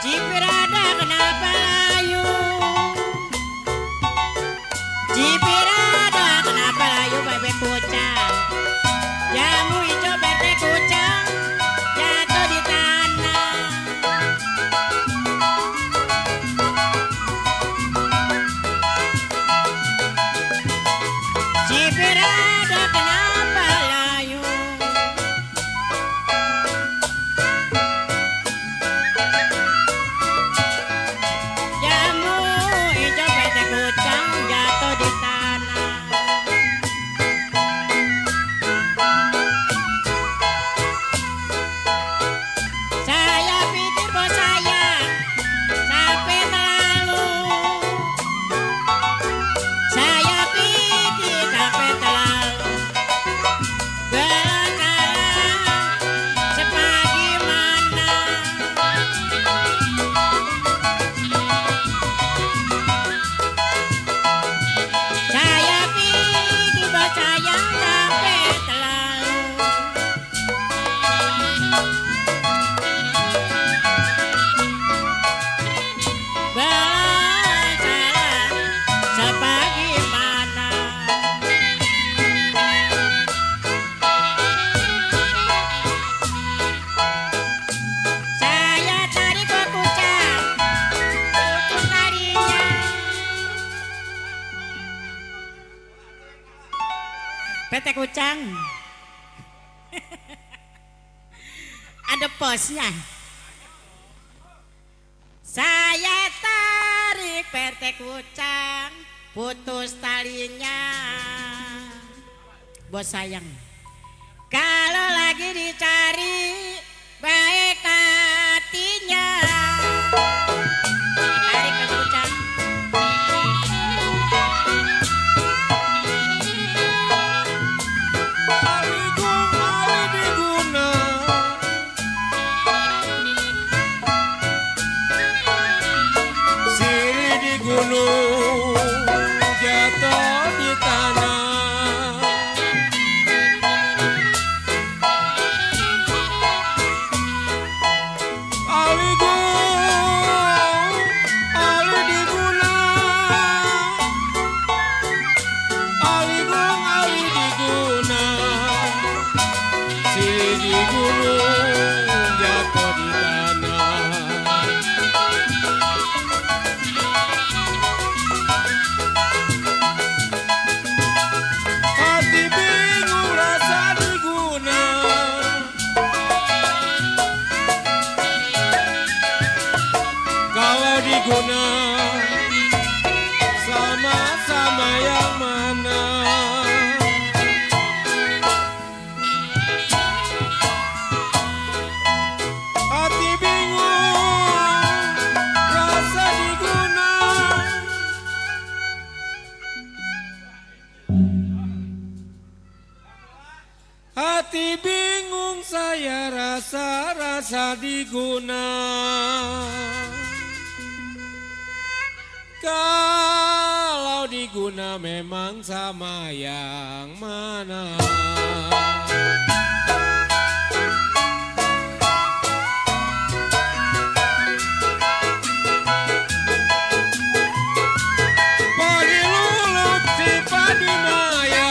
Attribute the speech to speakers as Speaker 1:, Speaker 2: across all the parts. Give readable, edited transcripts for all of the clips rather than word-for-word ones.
Speaker 1: Jipirada kenapa layu? Jipirada kenapa layu bebek kucang? Jamu hijau bebek kucang jatuh di tanah. Jipirada kenapa layu? Jamu hijau bebek kucang jatuh di tanah. Saya pikir bos saya sampai terlalu. Saya pikir sampai terlalu. Belakangan sebagaimana. Saya pikir bos saya sampai terlalu. Belakangan sebagaimana. Saya tarik ke kucang, putus talinya. PT kucang. Ada posnya. Saya tarik PT kucang, putus talinya. Bos sayang, kalau lagi dicari baik hatinya. Tarik PT kucang.
Speaker 2: Aligung ali diguna, siri di gunung jatuh di tanah. Aligung ali diguna, aligung ali diguna, siri di gunung jatuh di tanah. Hati bingung rasa diguna, kalau diguna sama-sama yang mana. Hati bingung rasa diguna, hati bingung saya rasa diguna. Kalau diguna memang sama yang mana. Padi lulut si padi maya,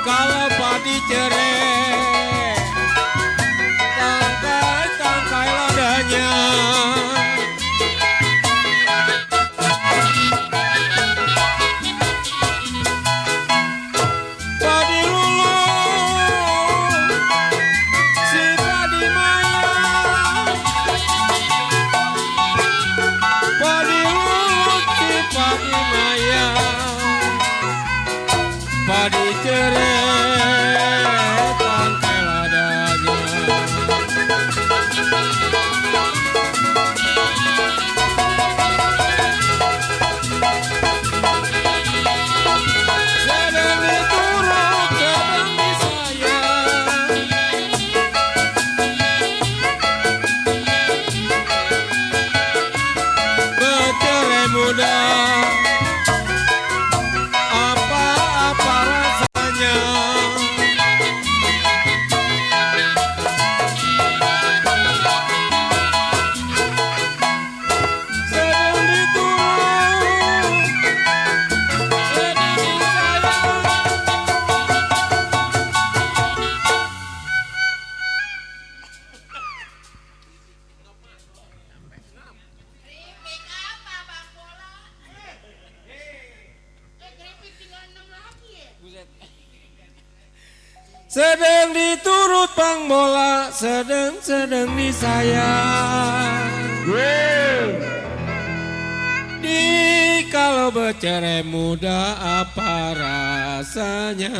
Speaker 2: kalau padi cerai tangkai ladanya. sedang diturut pangbola, sedang disayang. Di kalau bercerai muda apa rasanya?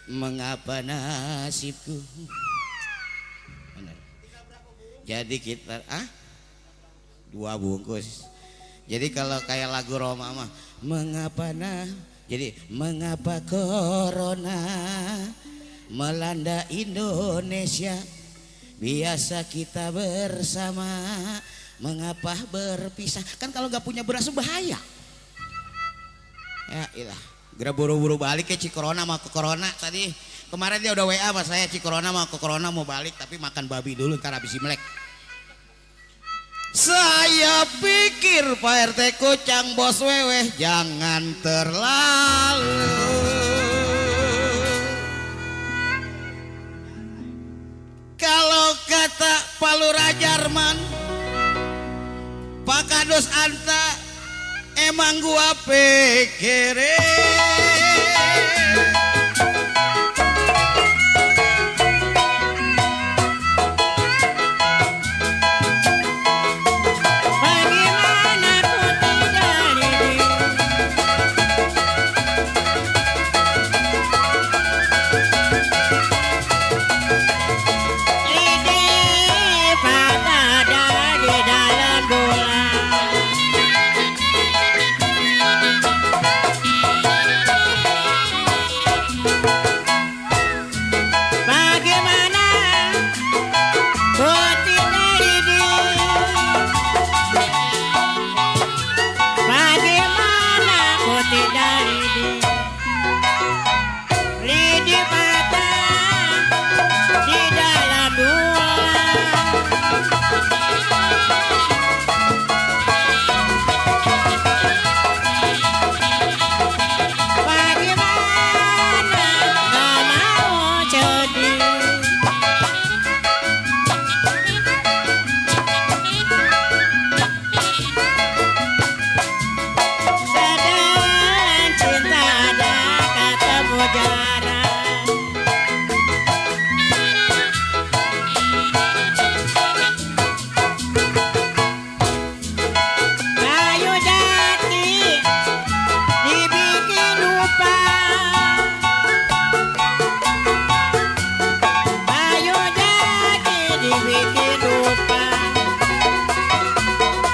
Speaker 3: Mengapa nasibku? Benar. Jadi kita 2 bungkus. Jadi kalau kayak lagu Roma mah jadi mengapa corona melanda Indonesia? Biasa kita bersama, mengapa berpisah? Kan kalau nggak punya beras bahaya. Ya ilah. Gara buru-buru balik ke Cikorona mau ke Corona tadi. Kemarin dia udah WA sama saya, Cikorona mau ke Corona mau balik tapi makan babi dulu ntar habis Imlek. Saya pikir Pak RT Kucang bos weweh jangan terlalu. Kalau kata Pak Lurah Jarman, Pak Kadus Anta, emang gua pikirin